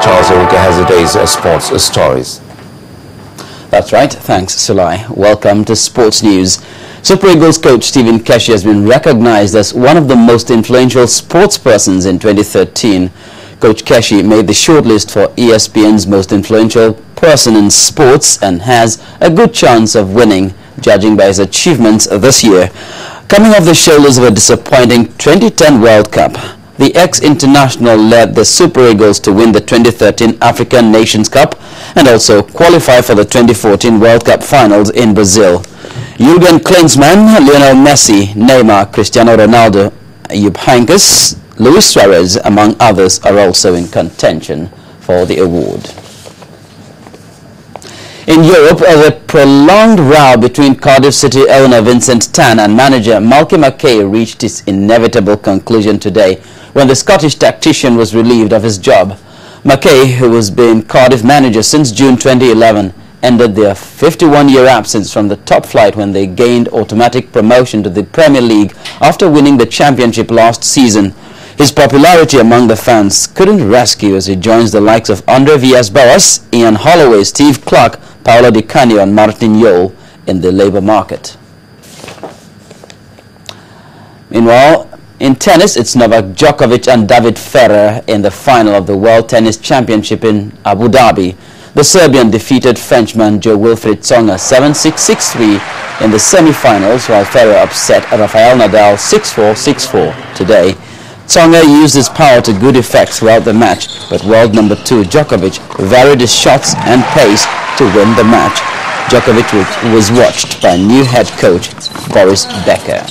Charles Erika has the day's sports stories. That's right. Thanks, Sulai. Welcome to Sports News. Super Eagles coach Stephen Keshi has been recognized as one of the most influential sports persons in 2013. Coach Keshi made the shortlist for ESPN's most influential person in sports and has a good chance of winning, judging by his achievements this year. Coming off the shoulders of a disappointing 2010 World Cup, the ex-international led the Super Eagles to win the 2013 African Nations Cup and also qualify for the 2014 World Cup finals in Brazil. Jurgen Klinsmann, Lionel Messi, Neymar, Cristiano Ronaldo, Jupp Heynckes, Luis Suarez, among others, are also in contention for the award. In Europe, a prolonged row between Cardiff City owner Vincent Tan and manager Malky Mackay reached its inevitable conclusion today when the Scottish tactician was relieved of his job. Mackay, who has been Cardiff manager since June 2011, ended their 51-year absence from the top flight when they gained automatic promotion to the Premier League after winning the championship last season. His popularity among the fans couldn't rescue as he joins the likes of Andre Villas-Boas, Ian Holloway, Steve Clark, Paolo Di Canio and Martin Jol in the labour market. Meanwhile, in tennis, it's Novak Djokovic and David Ferrer in the final of the World Tennis Championship in Abu Dhabi. The Serbian defeated Frenchman Jo-Wilfried Tsonga 7-6, 6-3 in the semi-finals, while Ferrer upset Rafael Nadal 6-4, 6-4 today. Tsonga used his power to good effect throughout the match, but world number 2 Djokovic varied his shots and pace to win the match. Djokovic was watched by new head coach Boris Becker.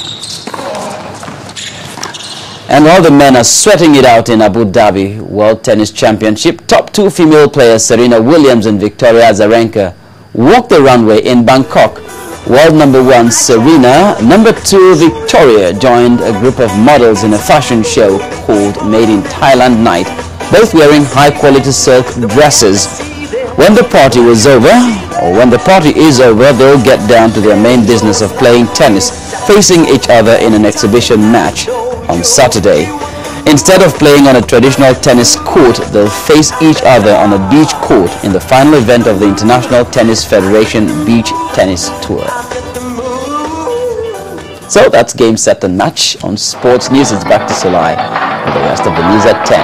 And while the men are sweating it out in Abu Dhabi World Tennis Championship, top 2 female players Serena Williams and Victoria Azarenka walked the runway in Bangkok. World number 1 Serena, number 2 Victoria joined a group of models in a fashion show called Made in Thailand Night, both wearing high-quality silk dresses. When the party was over, or when the party is over, they'll get down to their main business of playing tennis, facing each other in an exhibition match on Saturday. Instead of playing on a traditional tennis court, they'll face each other on a beach court in the final event of the International Tennis Federation Beach Tennis Tour. So that's game, set and match. On Sports News, it's back to Sulai with the rest of the news at 10.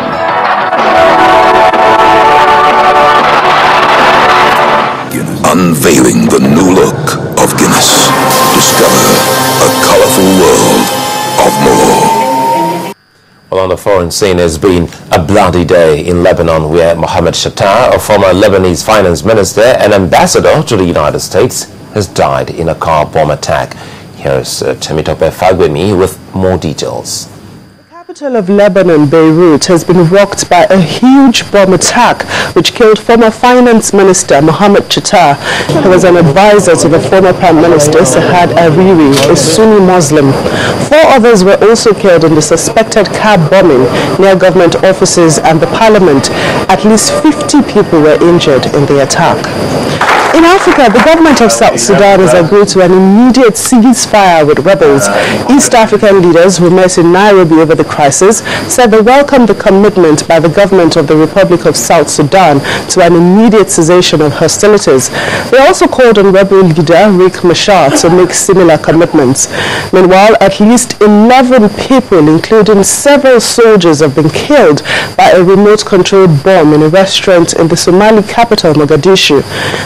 Unveiling the new look of Guinness. Discover a colorful world of more. Well, on the foreign scene, has been a bloody day in Lebanon where Mohammed Shattah, a former Lebanese finance minister and ambassador to the United States, has died in a car bomb attack. Here's Temitope Fagbemi with more details. The capital of Lebanon, Beirut, has been rocked by a huge bomb attack which killed former finance minister Mohammed Shattah, who was an advisor to the former prime minister Saad Hariri, a Sunni Muslim. 4 others were also killed in the suspected car bombing near government offices and the parliament. At least 50 people were injured in the attack. In Africa, the government of South Sudan has agreed to an immediate ceasefire with rebels. East African leaders who met in Nairobi over the crisis said they welcomed the commitment by the government of the Republic of South Sudan to an immediate cessation of hostilities. They also called on rebel leader Riek Machar to make similar commitments. Meanwhile, at least 11 people, including several soldiers, have been killed by a remote-controlled bomb in a restaurant in the Somali capital, Mogadishu.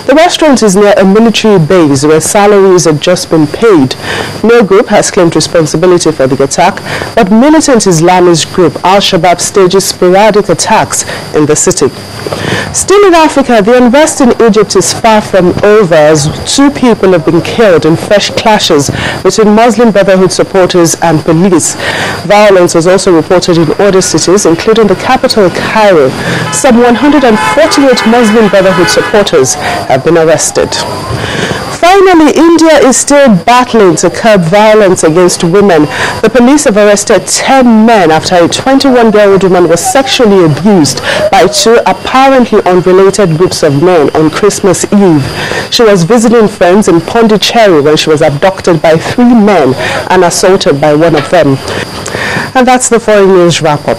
The restaurant is near a military base where salaries had just been paid. No group has claimed responsibility for the attack, but militant Islamist group Al-Shabaab stages sporadic attacks in the city. Still in Africa, the unrest in Egypt is far from over as 2 people have been killed in fresh clashes between Muslim Brotherhood supporters and police. Violence was also reported in other cities, including the capital, Cairo. Some 148 Muslim Brotherhood supporters have been arrested. Finally, India is still battling to curb violence against women. The police have arrested 10 men after a 21-year-old woman was sexually abused by 2 apparently unrelated groups of men on Christmas Eve. She was visiting friends in Pondicherry when she was abducted by 3 men and assaulted by one of them. And that's the foreign news wrap-up.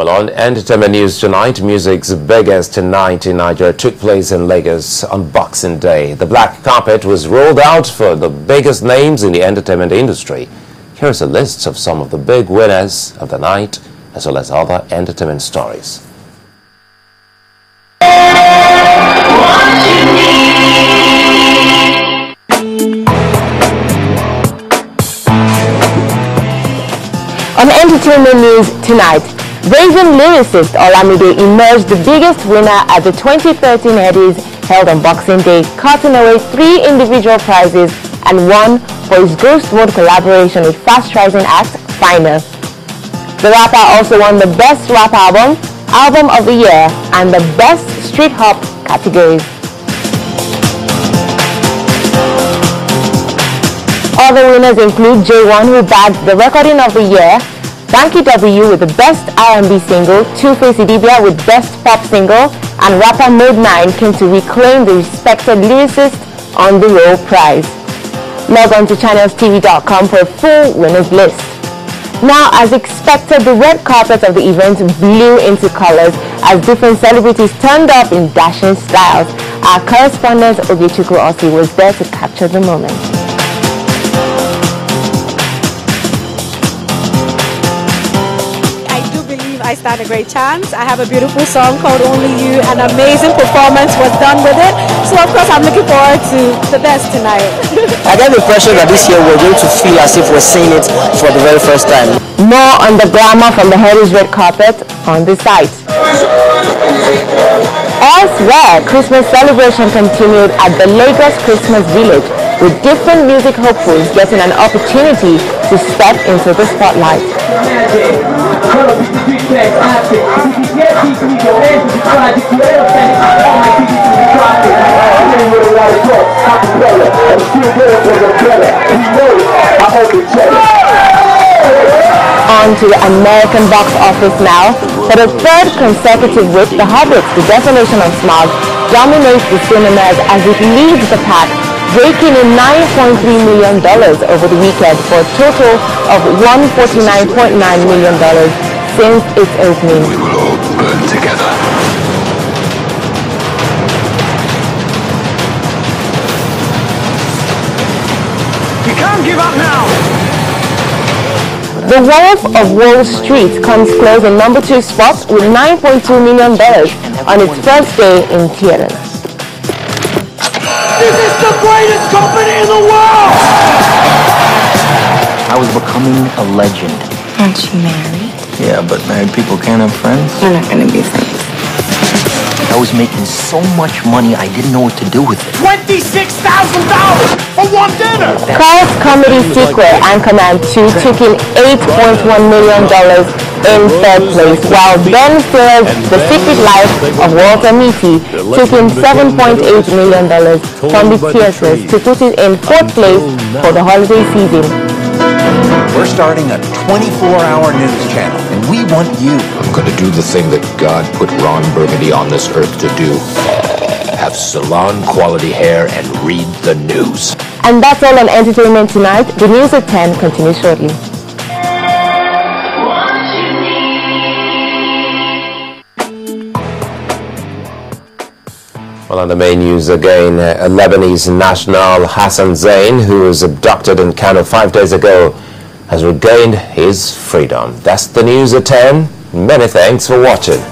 Well, on entertainment news tonight, music's biggest night in Nigeria took place in Lagos on Boxing Day. The black carpet was rolled out for the biggest names in the entertainment industry. Here's a list of some of the big winners of the night, as well as other entertainment stories. On entertainment news tonight, Raven lyricist Olamide emerged the biggest winner at the 2013 Eddies held on Boxing Day, cutting away 3 individual prizes and 1 for his Ghost Mode collaboration with fast-rising act Final. The rapper also won the Best Rap Album, Album of the Year, and the Best Street Hop categories. Other winners include J1, who bagged the Recording of the Year, Banky W with the Best R&B Single, Two-Face Idibia with Best Pop Single, and rapper Mode 9 came to reclaim the respected lyricist on the Roll prize. Log on to channelstv.com for a full winners list. Now, as expected, the red carpet of the event blew into colors as different celebrities turned up in dashing styles. Our correspondent Ogechuku Osi was there to capture the moment. I stand a great chance. I have a beautiful song called Only You. An amazing performance was done with it. So of course I'm looking forward to the best tonight. I get the impression that this year we're going to feel as if we're seeing it for the very first time. More on the glamour from the Harry's red carpet on the site. Elsewhere, Christmas celebration continued at the Lagos Christmas Village, with different music hopefuls getting an opportunity to step into the spotlight. On to the American box office now. For the 3rd consecutive week, The Hobbit, The Desolation of Smaug, dominates the cinemas as it leads the pack, raking in $9.3 million over the weekend for a total of $149.9 million since its opening. We will all burn together. You can't give up now! The Wolf of Wall Street comes close in number 2 spot with $9.2 million on its first day in theaters. This is the greatest company in the world! I was becoming a legend. Aren't you married? Yeah, but married people can't have friends. We're not going to be friends. I was making so much money, I didn't know what to do with it. $26,000 for one dinner! Carl's comedy sequel, Anchorman 2, took in $8.1 million in 3rd place, while Ben Stiller's The Secret Life of Walter Mitty took in $7.8 million from the theaters to put it in 4th place for the holiday season. We're starting a 24-hour news channel, and we want you. I'm going to do the thing that God put Ron Burgundy on this earth to do. Have salon-quality hair and read the news. And that's all on entertainment tonight. The news at 10 continues shortly. Well, on the main news again, Lebanese national Hassan Zain, who was abducted in Kano 5 days ago, has regained his freedom. That's the news at 10. Many thanks for watching.